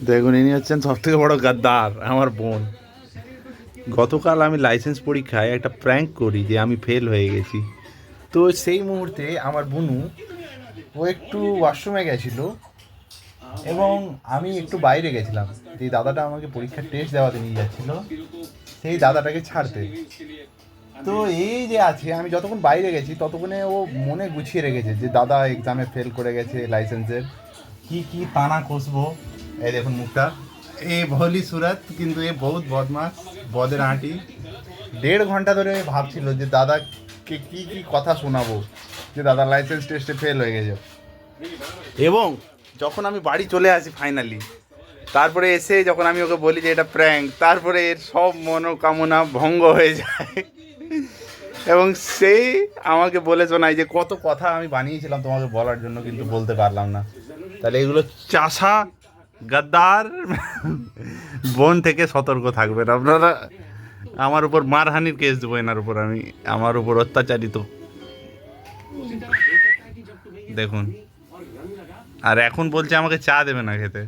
দেখুন, ইনি হচ্ছেন সব থেকে বড় গাদ্দার, আমার বোন। গতকাল আমি লাইসেন্স পরীক্ষায় একটা প্র্যাঙ্ক করি যে আমি ফেল হয়ে গেছি। তো সেই মুহূর্তে আমার বোনু, ও একটু ওয়াশরুমে গেছিলো এবং আমি একটু বাইরে গেছিলাম। যে দাদাটা আমাকে পরীক্ষার টেস্ট দেওয়াতে নিয়ে যাচ্ছিলো, সেই দাদাটাকে ছাড়তে। তো এই যে আছে, আমি যতক্ষণ বাইরে গেছি ততক্ষণে ও মনে গুছিয়ে রেখেছে যে দাদা এক্সামে ফেল করে গেছে লাইসেন্সের, কি কি তানা কষবো। এই দেখুন মুখটা, এ ভলি সুরত, কিন্তু এ বহুত বদমাস, বদের আঁটি। 1.5 ঘন্টা ধরে ভাবছিল যে দাদাকে কি কি কথা শোনাবো যে দাদা লাইসেন্স টেস্টে ফেল হয়ে গেছে। এবং যখন আমি বাড়ি চলে আসি ফাইনালি, তারপরে এসে যখন আমি ওকে বলি যে এটা প্র্যাঙ্ক, তারপরে এর সব মনোকামনা ভঙ্গ হয়ে যায় এবং সেই আমাকে বলে শোনায় যে কত কথা আমি বানিয়েছিলাম তোমাকে বলার জন্য, কিন্তু বলতে পারলাম না। তাহলে এগুলো চাষা গাদ্দার বোন থেকে সতর্ক থাকবেন আপনারা। আমার উপর মারহানির কেস দেবো এনার উপর, আমি আমার উপর অত্যাচারিত। দেখুন, আর এখন বলছে আমাকে চা দেবে না খেতে।